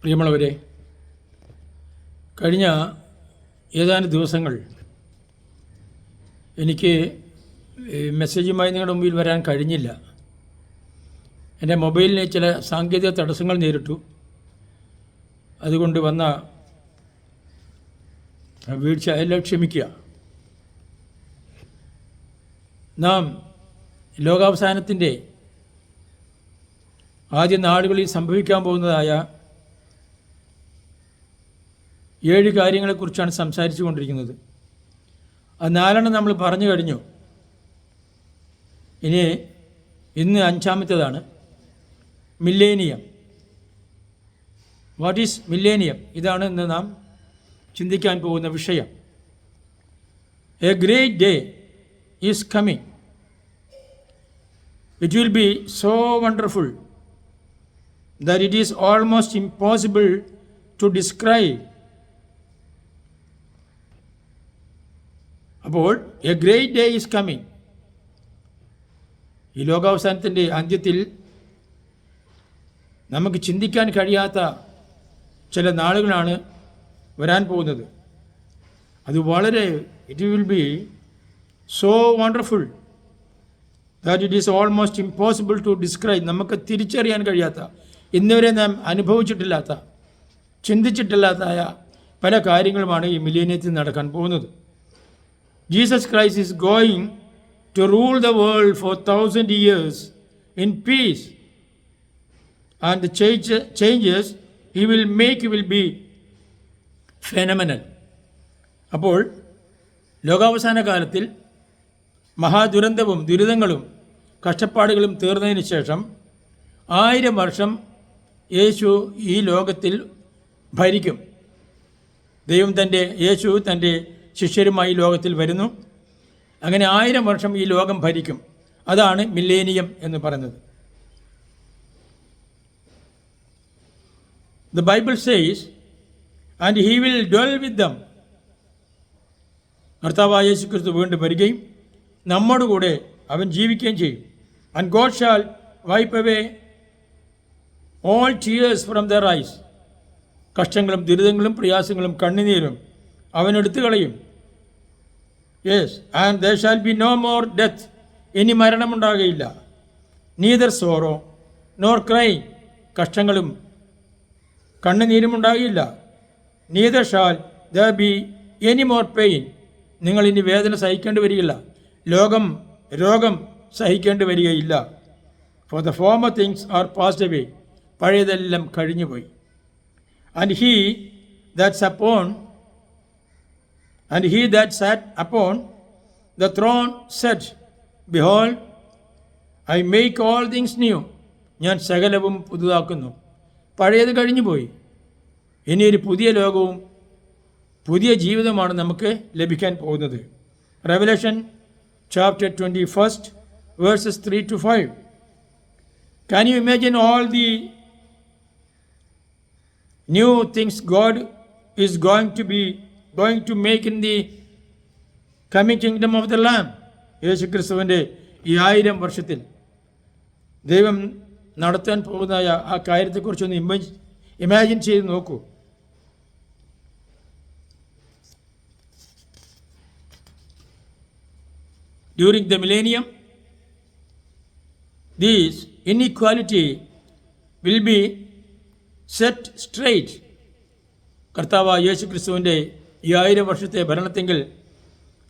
പ്രിയമുള്ളവരെ, കഴിഞ്ഞ ഏതാനും ദിവസങ്ങൾ എനിക്ക് മെസ്സേജുമായി നിങ്ങളുടെ മുമ്പിൽ വരാൻ കഴിഞ്ഞില്ല. എൻ്റെ മൊബൈലിന് ചില സാങ്കേതിക തടസ്സങ്ങൾ നേരിട്ടു. അതുകൊണ്ട് വന്ന വീഴ്ച എല്ലാം ക്ഷമിക്കുക. നാം ലോകാവസാനത്തിൻ്റെ ആദ്യ നാളുകളിൽ സംഭവിക്കാൻ പോകുന്നതായ 7 കാര്യങ്ങളെക്കുറിച്ചാണ് സംസാരിച്ചു കൊണ്ടിരിക്കുന്നത്. അത് 4 നമ്മൾ പറഞ്ഞു കഴിഞ്ഞു. ഇന്ന് 5-ാമത്തേതാണ് മില്ലേനിയം. What is millennium? ഇതാണ് ഇന്ന് നാം ചിന്തിക്കാൻ പോകുന്ന വിഷയം. A great day is coming. It will be so wonderful that it is almost impossible to describe. അപ്പോൾ A great day is coming. ഈ ലോകാവസാനത്തിൻ്റെ അന്ത്യത്തിൽ നമുക്ക് ചിന്തിക്കാൻ കഴിയാത്ത ചില നാളുകളാണ് വരാൻ പോകുന്നത്. അത് വളരെ it will be so wonderful that it is almost impossible to describe. നമുക്ക് തിരിച്ചറിയാൻ കഴിയാത്ത, ഇന്നുവരെ നാം അനുഭവിച്ചിട്ടില്ലാത്ത, ചിന്തിച്ചിട്ടില്ലാത്തായ പല കാര്യങ്ങളുമാണ് ഈ മില്ലേനിയത്തിൽ നടക്കാൻ പോകുന്നത്. Jesus Christ is going to rule the world for 1000 years in peace, and the changes he will make will be phenomenal. അപ്പോൾ ലോകാവസാന കാലത്തിൽ മഹാദുരന്തവും ദുരിതങ്ങളും കഷ്ടപ്പാടുകളും തീർന്നതിന് ശേഷം 1000 വർഷം യേശു ഈ ലോകത്തിൽ ഭരിക്കും. യേശു തൻ്റെ ശിഷ്യരുമായി ലോകത്തിൽ വരുന്നു. അങ്ങനെ 1000 വർഷം ഈ ലോകം ഭരിക്കും. അതാണ് മില്ലേനിയം എന്ന് പറയുന്നത്. The Bible says, and he will dwell with them. കർത്താവായ യേശു ക്രിസ്തു വീണ്ടും വരികയും നമ്മോട് കൂടെ അവൻ ജീവിക്കുകയും ചെയ്യും. And God shall wipe away all tears from their eyes. കഷ്ടങ്ങളും ദുരിതങ്ങളും പ്രയാസങ്ങളും കണ്ണുനീരും അവൻ എടുത്തു കളയും. Yes, and there shall be no more death. ഇനി മരണമുണ്ടാകുകയില്ല. Neither sorrow nor crying. കഷ്ടങ്ങളും കണ്ണുനീരും ഉണ്ടാകില്ല. Neither shall there be any more pain. നിങ്ങൾ ഇനി വേദന സഹിക്കേണ്ടി വരികയില്ല. രോഗം സഹിക്കേണ്ടി വരികയില്ല. For the former things are passed away. പഴയതെല്ലാം കഴിഞ്ഞുപോയി. And he that sat upon the throne said, Behold, I make all things new. ഞാൻ സകലവും പുതുതാക്കുന്നു. പഴയത് കഴിഞ്ഞുപോയി. ഇനിയൊരു പുതിയ ലോകവും പുതിയ ജീവിതമാണ് നമുക്ക് ലഭിക്കാൻ പോകുന്നത്. Revelation chapter 21 verses 3-5. Can you imagine all the new things God is going to make in the coming kingdom of the Lamb? യേശു ക്രിസ്തുവിൻ്റെ ഈ 1000 വർഷത്തിൽ ദൈവം നടത്താൻ പോകുന്നതായ ആ കാര്യത്തെക്കുറിച്ചൊന്ന് ഇമാജിൻ ചെയ്ത് നോക്കൂ. During the millennium, this inequality will be set straight. കർത്താവായ യേശു ക്രിസ്തുവിൻ്റെ ഈ 1000 വർഷത്തെ ഭരണത്തെങ്കിൽ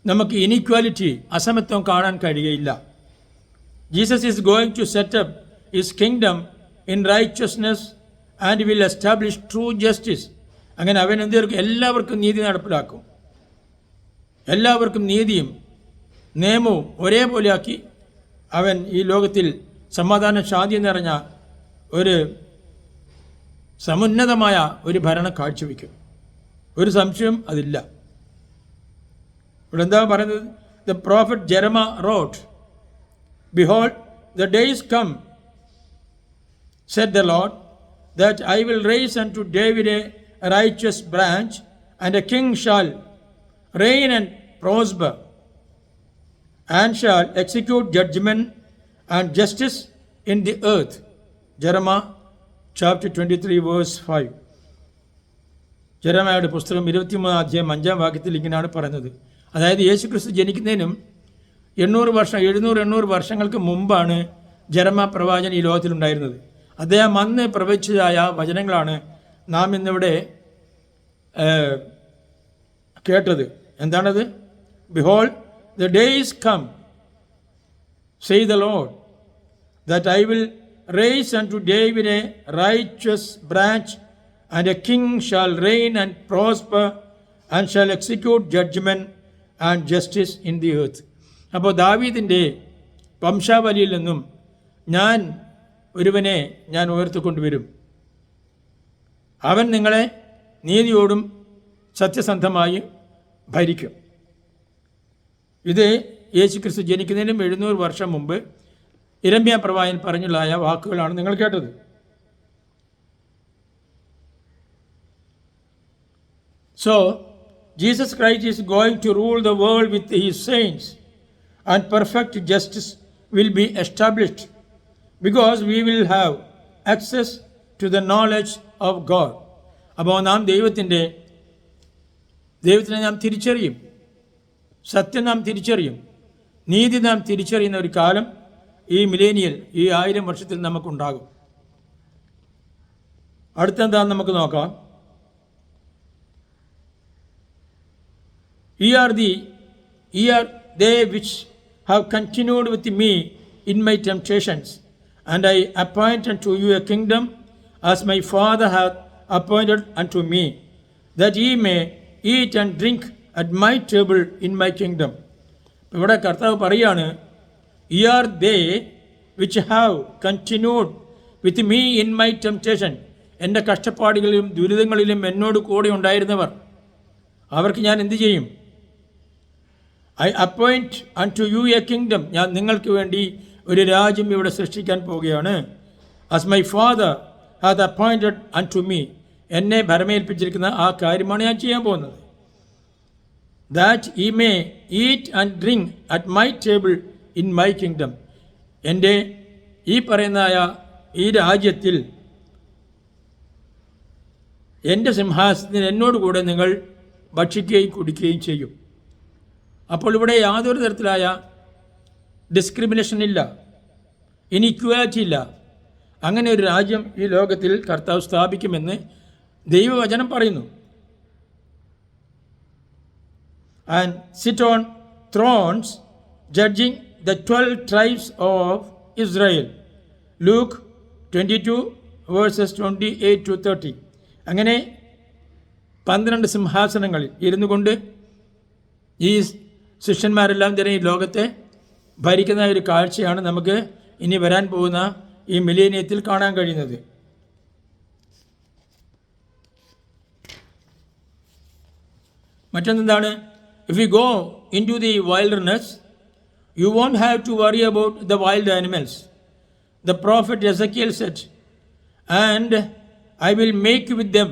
നമുക്ക് ഇനീക്വാലിറ്റി, അസമത്വം കാണാൻ കഴിയുകയില്ല. Jesus is going to set up his kingdom in righteousness and will establish true justice. അങ്ങനെ അവൻ എല്ലാവർക്കും നീതി നടപ്പിലാക്കും. എല്ലാവർക്കും നീതിയും നിയമവും ഒരേപോലെയാക്കി അവൻ ഈ ലോകത്തിൽ സമാധാന ശാന്തി നിറഞ്ഞ ഒരു സമുന്നതമായ ഒരു ഭരണം കാഴ്ചവെക്കും. ഒരു സംശയം അതില്ല. ഇവിടെ എന്താ പറയുന്നത്? The prophet Jeremiah wrote, Behold, the days come, said the Lord, that I will raise unto David a righteous branch, and a king shall reign and prosper, and shall execute judgment and justice in the earth. Jeremiah chapter 23 verse 5. ജെറമ്യായുടെ പുസ്തകം 23 അധ്യായം 5 വാക്യത്തിൽ ഇങ്ങനെയാണ് പറയുന്നത്. അതായത് യേശുക്രിസ്തു ജനിക്കുന്നതിനും 700 വർഷങ്ങൾക്ക് മുമ്പാണ് ജെറമ്യാ പ്രവാചകൻ ഈ ലോകത്തിലുണ്ടായിരുന്നത്. അദ്ദേഹം അന്ന് പ്രവചിച്ചതായ വചനങ്ങളാണ് നാം ഇന്നിവിടെ കേട്ടത്. എന്താണത്? Behold the days come, say the Lord, that I will raise unto David a righteous branch, and a king shall reign and prosper, and shall execute judgment and justice in the earth. അപ്പോൾ ദാവീദിൻ്റെ വംശാവലിയിൽ നിന്നും ഞാൻ ഒരുവനെ ഉയർത്തിക്കൊണ്ടുവരും. അവൻ നിങ്ങളെ നീതിയോടും സത്യസന്ധമായി ഭരിക്കും. ഇത് യേശുക്രിസ്തു ജനിക്കുന്നതിനും 700 വർഷം മുമ്പ് യിരെമ്യാ പ്രവാചകൻ പറഞ്ഞുള്ളായ വാക്കുകളാണ് നിങ്ങൾ കേട്ടത്. So, Jesus Christ is going to rule the world with his saints, and perfect justice will be established, because we will have access to the knowledge of God. അപ്പോൾ നാം ദൈവത്തിനെ നാം തിരിച്ചറിയും, സത്യം നാം തിരിച്ചറിയും, നീതി നാം തിരിച്ചറിയുന്ന ഒരു കാലം ഈ മില്ലേനിയൽ, ഈ 1000 വർഷത്തിൽ നമുക്കുണ്ടാകും. അടുത്തെന്താണെന്ന് നമുക്ക് നോക്കാം. Ye are they which have continued with me in my temptations, and I appoint unto you a kingdom, as my Father hath appointed unto me, that ye may eat and drink at my table in my kingdom. ഇവിടെ കർത്താവ് പറയാണ്, Ye are they which have continued with me in my temptation. എൻ്റെ കഷ്ടപ്പാടുകളിലും ദുരിതങ്ങളിലും എന്നോട് കൂടെ ഉണ്ടായിരുന്നവർ, അവർക്ക് ഞാൻ എന്തു ചെയ്യും? I appoint unto you a kingdom. ഞാൻ നിങ്ങൾക്ക് വേണ്ടി ഒരു രാജ്യം ഇവിടെ സൃഷ്ടിക്കാൻ പോവുകയാണ്. As my Father hath appointed unto me. എന്നെ ഭരമേൽപ്പിച്ചിരിക്കുന്ന ആ കാര്യമാണ് ഞാൻ ചെയ്യാൻ പോകുന്നത്. That ye may eat and drink at my table in my kingdom. എൻ്റെ ഈ പറയുന്നതായ ഈ രാജ്യത്തിൽ എൻ്റെ സിംഹാസനത്തിൽ എന്നോടുകൂടെ നിങ്ങൾ ഭക്ഷിക്കുകയും കുടിക്കുകയും ചെയ്യും. അപ്പോൾ ഇവിടെ യാതൊരു തരത്തിലായ ഡിസ്ക്രിമിനേഷൻ ഇല്ല, ഇനിക്വാലിറ്റി ഇല്ല. അങ്ങനെ ഒരു രാജ്യം ഈ ലോകത്തിൽ കർത്താവ് സ്ഥാപിക്കുമെന്ന് ദൈവവചനം പറയുന്നു. And sit on thrones judging the 12 tribes of Israel. Luke 22 verses 28 to 30. അങ്ങനെ 12 സിംഹാസനങ്ങളിൽ ഇരുന്നു കൊണ്ട് ഈ ശിഷ്യന്മാരെല്ലാം തന്നെ ഈ ലോകത്തെ ഭരിക്കുന്ന ഒരു കാഴ്ചയാണ് നമുക്ക് ഇനി വരാൻ പോകുന്ന ഈ മില്ലേനിയത്തിൽ കാണാൻ കഴിയുന്നത്. മറ്റൊന്നെന്താണ്? If you go into the wilderness, you won't have to worry about the wild animals. The prophet Ezekiel said, and I will make with them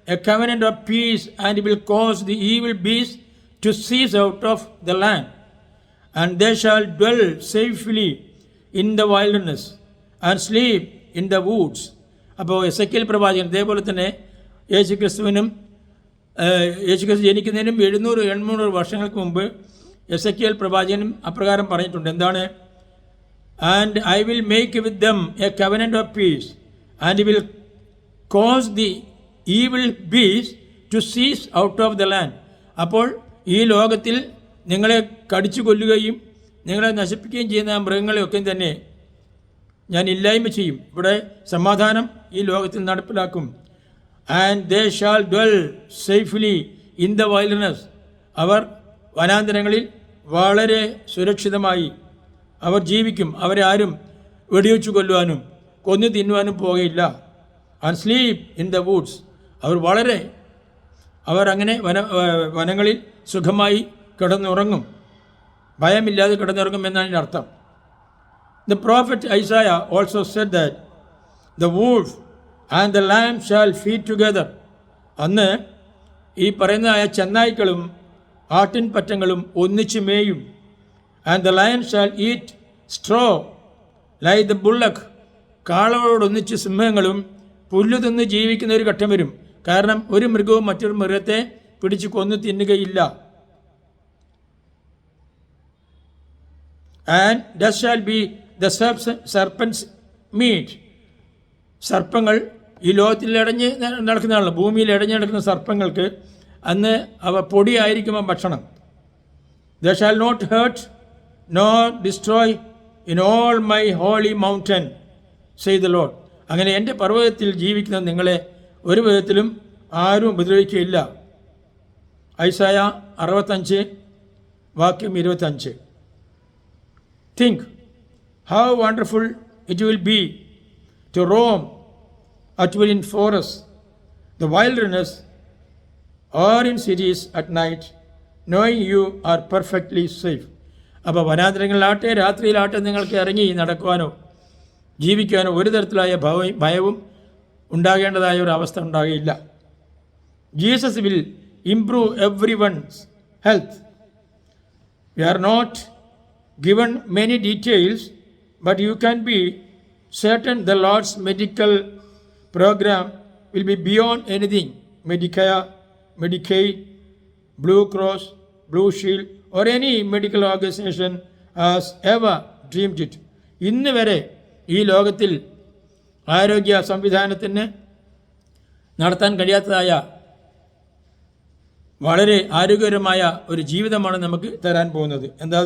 a covenant of peace, and will cause the evil beasts to cease out of the land, and they shall dwell safely in the wilderness and sleep in the woods. അപ്പോൾ Ezekiel പ്രവാചകൻ ഇതേപോലെ തന്നെ യേശുക്രിസ്തു ജനിക്കുന്നതിനും 700-800 വർഷങ്ങൾക്ക് മുമ്പ് Ezekiel പ്രവാചകനും അപ്രകാരം പറഞ്ഞിട്ടുണ്ട്. എന്താണ്? And I will make with them a covenant of peace, and will cause the evil beasts to cease out of the land. അപ്പോൾ ഈ ലോകത്തിൽ നിങ്ങളെ കടിച്ചു കൊല്ലുകയും നിങ്ങളെ നശിപ്പിക്കുകയും ചെയ്യുന്ന മൃഗങ്ങളെയൊക്കെ തന്നെ ഞാൻ ഇല്ലായ്മ ചെയ്യും. ഇവിടെ സമാധാനം ഈ ലോകത്തിൽ നടപ്പിലാക്കും. And they shall dwell safely in the wilderness. അവർ വനാന്തരങ്ങളിൽ വളരെ സുരക്ഷിതമായി അവർ ജീവിക്കും. അവരെ ആരും വെടിവെച്ചു കൊല്ലുവാനും കൊന്നു തിന്നുവാനും പോകുകയില്ല. And sleep in the woods. അവർ അങ്ങനെ വനങ്ങളിൽ സുഖമായി കിടന്നുറങ്ങും, ഭയമില്ലാതെ കിടന്നുറങ്ങും എന്നാണ് ഇതിൻ്റെ അർത്ഥം. The prophet Isaiah also said that the wolf and the lamb shall feed together. അന്ന് ഈ പറയുന്നതായ ചെന്നായ്ക്കളും ആട്ടിൻപറ്റങ്ങളും ഒന്നിച്ച് മേയും. And the lion shall eat straw like the bullock. കാളകളോടൊന്നിച്ച് സിംഹങ്ങളും പുല്ല് തിന്ന് ജീവിക്കുന്ന ഒരു ഘട്ടം വരും. കാരണം ഒരു മൃഗവും മറ്റൊരു മൃഗത്തെ പിടിച്ച് കൊന്നു തിന്നുകയില്ല. And dust shall be the serpent's meat. സർപ്പങ്ങൾ ഈ ലോകത്തിൽ ഇടഞ്ഞ് നടക്കുന്നതാണല്ലോ, ഭൂമിയിൽ ഇടഞ്ഞ് നടക്കുന്ന സർപ്പങ്ങൾക്ക് അന്ന് അവ പൊടിയായിരിക്കുമ്പോൾ ഭക്ഷണം. They shall not hurt nor destroy in all my holy mountain say the Lord. അങ്ങനെ എൻ്റെ പർവ്വതത്തിൽ ജീവിക്കുന്ന നിങ്ങളെ ഒരു വിധത്തിലും ആരും ഉപദ്രവിക്കുകയില്ല. ഐസായ 65 വാക്യം 25. Think how wonderful it will be to roam at will in forests, the wilderness, or in cities at night, knowing you are perfectly safe. അപ്പോൾ വനാന്തരങ്ങളിലാട്ടെ രാത്രിയിലാട്ടെ നിങ്ങൾക്ക് ഇറങ്ങി നടക്കുവാനോ ജീവിക്കാനോ ഒരു തരത്തിലായ ഭയവും ഉണ്ടാകേണ്ടതായ ഒരു അവസ്ഥ ഉണ്ടാകുകയില്ല. Jesus will improve everyone's health. We are not given many details, but you can be certain the Lord's medical program will be beyond anything Medicare, Medicaid, Blue Cross, Blue Shield or any medical organization has ever dreamed it. ഇന്ന് വരെ ഈ ലോകത്തിൽ ആരോഗ്യ സംവിധാനത്തിന് നടത്താൻ കഴിയാത്തതായ വളരെ ആരോഗ്യകരമായ ഒരു ജീവിതമാണ് നമുക്ക് തരാൻ പോകുന്നത്. എന്താ?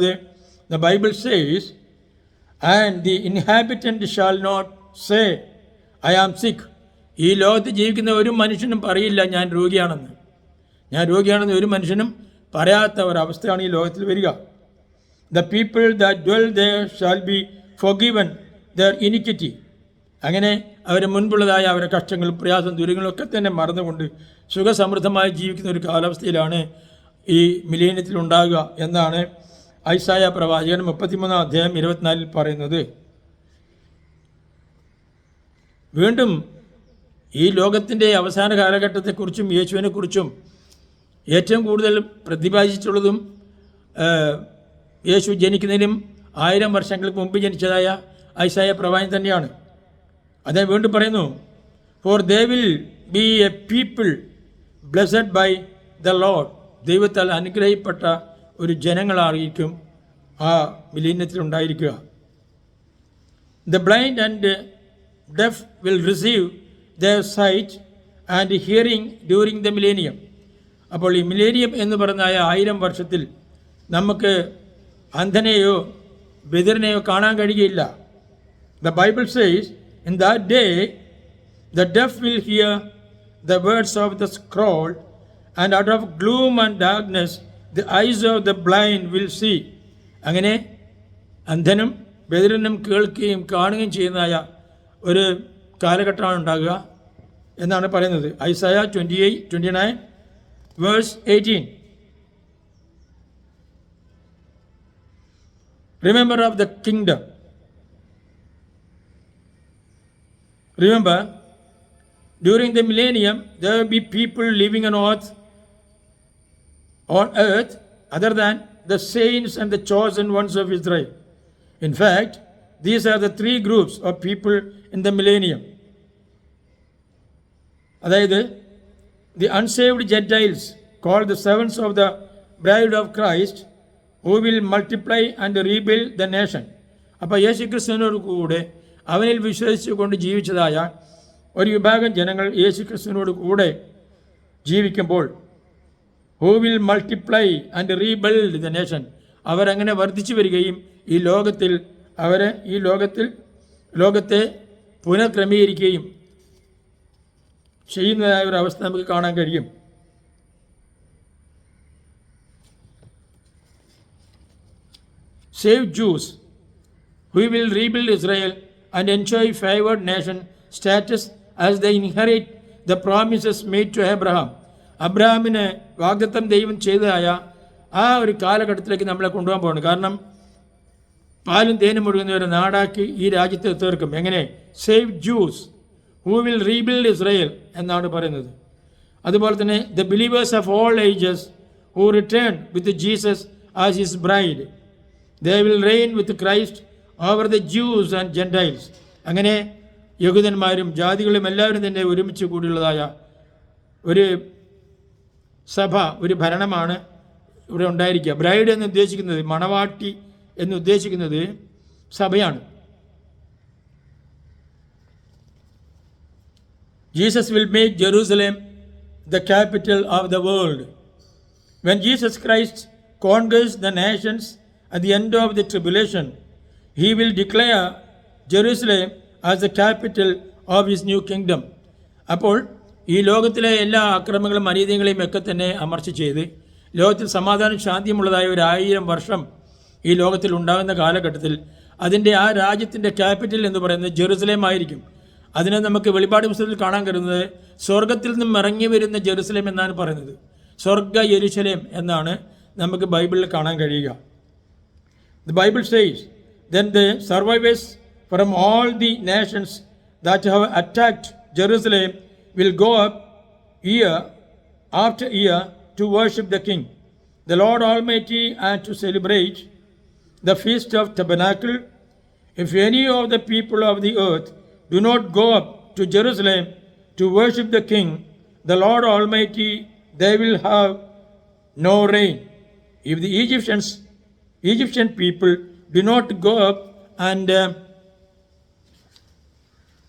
The Bible says, and the inhabitant shall not say, I am sick. ഈ ലോകത്ത് ജീവിക്കുന്ന ഒരു മനുഷ്യനും പറയില്ല ഞാൻ രോഗിയാണെന്ന്. ഞാൻ രോഗിയാണെന്ന് ഒരു മനുഷ്യനും പറയാത്ത ഒരവസ്ഥയാണ് ഈ ലോകത്തിൽ വരിക. The people that dwell there shall be forgiven their iniquity. അങ്ങനെ അവരെ മുൻപുള്ളതായ അവരുടെ കഷ്ടങ്ങളും പ്രയാസം ദുരിതങ്ങളും ഒക്കെ തന്നെ മറന്നുകൊണ്ട് സുഖസമൃദ്ധമായി ജീവിക്കുന്ന ഒരു കാലാവസ്ഥയിലാണ് ഈ മില്ലേനിയത്തിൽ ഉണ്ടാകുക എന്നാണ് ഐസായ പ്രവാചകൻ 33:24 പറയുന്നത്. വീണ്ടും ഈ ലോകത്തിൻ്റെ അവസാന കാലഘട്ടത്തെക്കുറിച്ചും യേശുവിനെക്കുറിച്ചും ഏറ്റവും കൂടുതൽ പ്രതിപാദിച്ചിട്ടുള്ളതും യേശു ജനിക്കുന്നതിനും 1000 വർഷങ്ങൾക്ക് മുമ്പ് ജനിച്ചതായ ഐസായ പ്രവാചകൻ തന്നെയാണ്. അദ്ദേഹം വീണ്ടും പറയുന്നു, for they will be a people blessed by the Lord. ദൈവത്താൽ അനുഗ്രഹിക്കപ്പെട്ട ഒരു ജനങ്ങളായിരിക്കും ആ മില്ലേനിയത്തിൽ ഉണ്ടായിരിക്കുക. The blind and deaf will receive their sight and hearing during the millennium. അപ്പോൾ ഈ മില്ലേനിയം എന്ന് പറയുന്ന 1000 വർഷത്തിൽ നമുക്ക് അന്ധനെയോ ബധിരനെയോ കാണാൻ കഴിയുകയില്ല. The Bible says in that day the def will hear the words of the scroll and out of gloom and darkness the eyes of the blind will see. അങ്ങനെ അന്ധനും ബധിരനും കേൾക്കുകയും കാണുകയും ചെയ്യുന്നതായ ഒരു കാലഘട്ടമാണ് ഉണ്ടാകുക എന്നാണ് പറയുന്നത്. ഐസായ 29 verse 18. Remember of the kingdom. Remember, during the millennium there will be people living on earth other than the saints and the chosen ones of Israel. In fact, these are the 3 groups of people in the millennium. അതായത് the unsaved Gentiles called the servants of the bride of Christ who will multiply and rebuild the nation. അപ്പോൾ യേശു ക്രിസ്തുവിനോട് കൂടെ അവനിൽ വിശ്വസിച്ചുകൊണ്ട് ജീവിച്ചതായ ഒരു വിഭാഗം ജനങ്ങൾ യേശു ക്രിസ്തുവിനോട് കൂടെ ജീവിക്കുമ്പോൾ who will multiply and rebuild the nation. അവരങ്ങനെ വർദ്ധിച്ചു വരികയും ഈ ലോകത്തെ പുനഃക്രമീകരിക്കുകയും ചെയ്യുന്നതായ ഒരു അവസ്ഥ നമുക്ക് കാണാൻ കഴിയും. Saved Jews who will rebuild Israel and enjoy favored nation status as they inherit the promises made to Abraham. അബ്രഹാമിന് വാഗ്ദത്തം ദൈവം ചെയ്തതായ ആ ഒരു കാലഘട്ടത്തിലേക്ക് നമ്മളെ കൊണ്ടുപോകാൻ പോകണം. കാരണം പാലും തേനും ഒഴുകുന്ന ഒരു നാടാക്കി ഈ രാജ്യത്തെ തീർക്കും. എങ്ങനെ? Save juice who will rebuild Israel എന്നാണ് പറയുന്നത്. അതുപോലെ തന്നെ the believers of all ages who return with Jesus as his bride, they will rain with Christ over the juice and Gentiles. അങ്ങനെ യഹൂദന്മാരും ജാതികളും എല്ലാവരും തന്നെ ഒരുമിച്ച് കൂടിയുള്ളതായ ഒരു സഭ, ഒരു ഭരണമാണ് ഇവിടെ ഉണ്ടായിരിക്കുക. ബ്രൈഡ് എന്ന് ഉദ്ദേശിക്കുന്നത്, മണവാട്ടി എന്ന് ഉദ്ദേശിക്കുന്നത് സഭയാണ്. Jesus will make Jerusalem the capital of the world. When Jesus Christ conquers the nations at the end of the tribulation, he will declare Jerusalem as the capital of his new kingdom. അപ്പോൾ ഈ ലോകത്തിലെ എല്ലാ അക്രമങ്ങളും അനീതികളെയും ഒക്കെ തന്നെ അമർച്ച ചെയ്ത് ലോകത്തിൽ സമാധാനം ശാന്തിയുമുള്ളതായ 1000 വർഷം ഈ ലോകത്തിൽ ഉണ്ടാകുന്ന കാലഘട്ടത്തിൽ അതിൻ്റെ ആ രാജ്യത്തിൻ്റെ ക്യാപിറ്റൽ എന്ന് പറയുന്നത് ജെറുസലേം ആയിരിക്കും. അതിനെ നമുക്ക് വെളിപ്പാട് പുസ്തകത്തിൽ കാണാൻ കഴിയുന്നത് സ്വർഗത്തിൽ നിന്നും ഇറങ്ങി വരുന്ന ജെറുസലേം എന്നാണ് പറയുന്നത്. സ്വർഗ യെരുശലേം എന്നാണ് നമുക്ക് ബൈബിളിൽ കാണാൻ കഴിയുക. The Bible says, then the survivors from all the nations that have attacked Jerusalem will go up year after year to worship the King, the Lord Almighty, and to celebrate the Feast of Tabernacle. If any of the people of the earth do not go up to Jerusalem to worship the King, the Lord Almighty, they will have no rain. If the Egyptian people do not go up and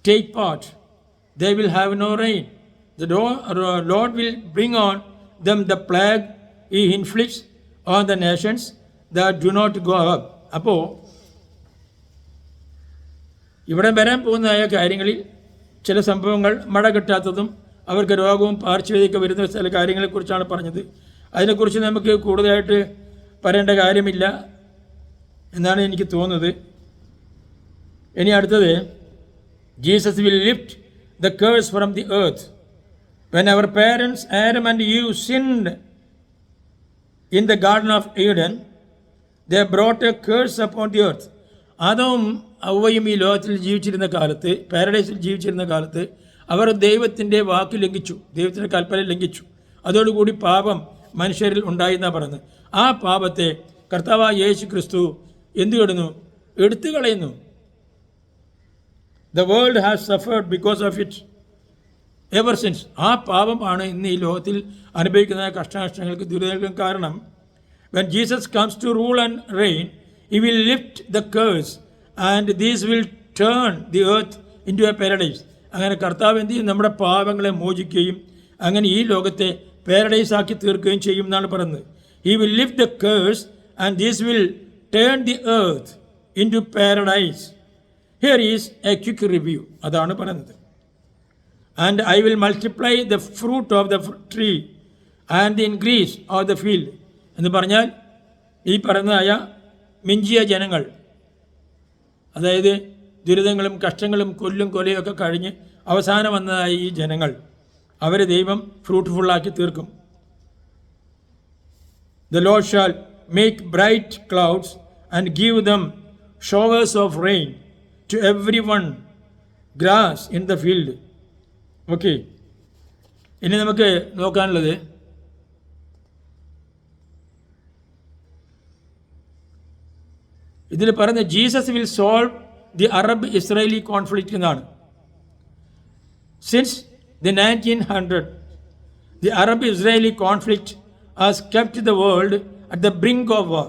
take part, they will have no rain. The Lord will bring on them the plague he inflicts on the nations that do not go up. അപ്പോൾ ഇവിടെ വരാൻ പോകുന്നതായ കാര്യങ്ങളിൽ ചില സംഭവങ്ങൾ, മഴ കിട്ടാത്തതും അവർക്ക് രോഗവും പാർശ്വതയൊക്കെ വരുന്ന ചില കാര്യങ്ങളെക്കുറിച്ചാണ് പറഞ്ഞത്. അതിനെക്കുറിച്ച് നമുക്ക് കൂടുതലായിട്ട് പറയേണ്ട കാര്യമില്ല എന്നാണ് എനിക്ക് തോന്നുന്നത്. ഇനി അടുത്തത്, Jesus will lift the curse from the earth. When our parents Adam and Eve sinned in the garden of Eden, they brought a curse upon the earth. ആദവും അവയും ഈ ലോകത്തിൽ ജീവിച്ചിരുന്ന കാലത്ത്, പാരഡൈസിൽ ജീവിച്ചിരുന്ന കാലത്ത് അവർ ദൈവത്തിൻ്റെ വാക്ക് ലംഘിച്ചു, ദൈവത്തിൻ്റെ കൽപ്പന ലംഘിച്ചു. അതോടുകൂടി പാപം മനുഷ്യരിൽ ഉണ്ടായെന്നാണ് പറയുന്നത്. ആ പാപത്തെ കർത്താവായ യേശു ക്രിസ്തു എന്തു ചെയ്യുന്നു? എടുത്തു കളയുന്നു. The world has suffered because of it ever since. ആ പാപമാണ് ഇന്ന് ഈ ലോകത്തിൽ അനുഭവിക്കുന്ന കഷ്ടനഷ്ടങ്ങൾക്ക്, ദുരിതങ്ങൾക്കും കാരണം. When Jesus comes to rule and reign, he will lift the curse and these will turn the earth into a paradise. അങ്ങനെ കർത്താവ് എന്ത് ചെയ്യും? നമ്മുടെ പാപങ്ങളെ മോചിക്കുകയും അങ്ങനെ ഈ ലോകത്തെ പാരഡൈസ് ആക്കി തീർക്കുകയും ചെയ്യും എന്നാണ് പറയുന്നത്. He will lift the curse and this will turn the earth into paradise. Here is a quick review. അതാണ് പറയുന്നത്. And I will multiply the fruit of the tree and the increase of the field. എന്ന് പറഞ്ഞാൽ ഈ പറയുന്നതായ മിഞ്ചിയ ജനങ്ങൾ, അതായത് ദുരിതങ്ങളും കഷ്ടങ്ങളും കൊല്ലും കൊലയൊക്കെ കഴിഞ്ഞ് അവസാനം വന്നതായി ഈ ജനങ്ങൾ, അവരെ ദൈവം ഫ്രൂട്ട്ഫുള്ളാക്കി തീർക്കും. The Lord shall make bright clouds and give them showers of rain to everyone grass in the field. Okay, ഇനി നമുക്ക് നോക്കാനുള്ളത് ഇതിൽ പറയുന്നത് Jesus will solve the Arab Israeli conflict എന്നാണ്. Since the 1900 the Arab Israeli conflict has kept the world at the brink of war.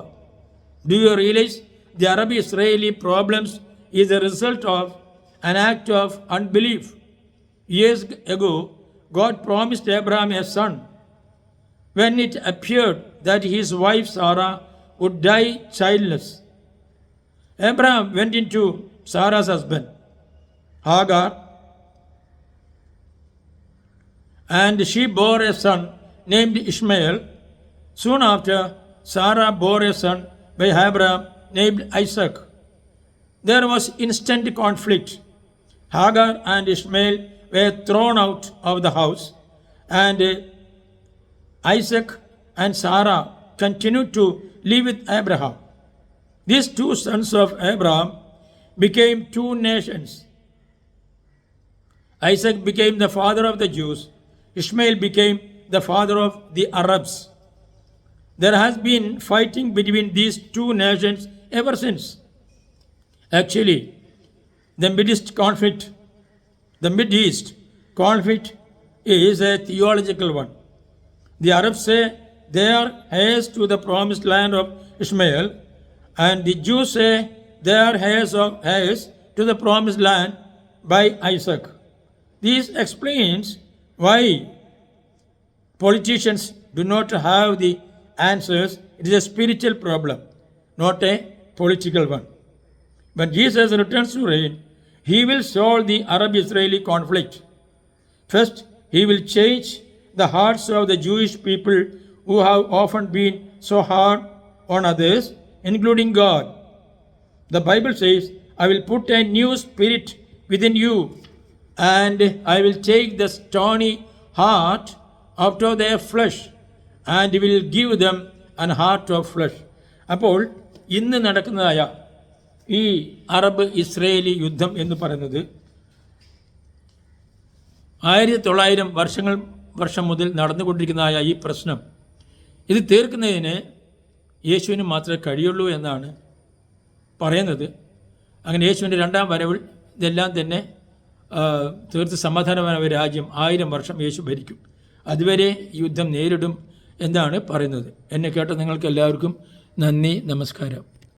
Do you realise the Arab Israeli problems is a result of an act of unbelief. Years ago, God promised Abraham a son. When it appeared that his wife Sarah would die childless, Abraham went into Sarah's husband, Hagar, and she bore a son named Ishmael. Soon after, Sarah bore a son by Abraham named Isaac. There was instant conflict. Hagar and Ishmael were thrown out of the house, and Isaac and Sarah continued to live with Abraham. These two sons of Abraham became two nations. Isaac became the father of the Jews. Ishmael became the father of the Arabs. There has been fighting between these two nations ever since. Actually, the Mid East conflict is a theological one. The Arabs say they are heirs to the promised land of Ishmael, and the Jews say they are heirs to the promised land by Isaac. This explains why politicians do not have the answers. It is a spiritual problem, not a political one. When Jesus returns to reign, he will solve the Arab-Israeli conflict. First, he will change the hearts of the Jewish people who have often been so hard on others, including God. The Bible says, I will put a new spirit within you, and I will take the stony heart out of their flesh, and will give them an heart of flesh. അപ്പോൾ ഇന്ന് നടക്കുന്നതായ ഈ Arab Israeli യുദ്ധം എന്ന് പറയുന്നത് 1900 വർഷം മുതൽ നടന്നുകൊണ്ടിരിക്കുന്നതായ ഈ പ്രശ്നം ഇത് തീർക്കുന്നതിന് യേശുവിന് മാത്രമേ കഴിയുള്ളൂ എന്നാണ് പറയുന്നത്. അങ്ങനെ യേശുവിൻ്റെ രണ്ടാം വരവിൽ ഇതെല്ലാം തന്നെ തീർത്ത് സമാധാനപരമായ രാജ്യം 1000 വർഷം യേശു ഭരിക്കും. അതുവരെ യുദ്ധം നേരിടും എന്നാണ് പറയുന്നത്. എന്നെ കേട്ട നിങ്ങൾക്ക് എല്ലാവർക്കും നന്ദി, നമസ്കാരം.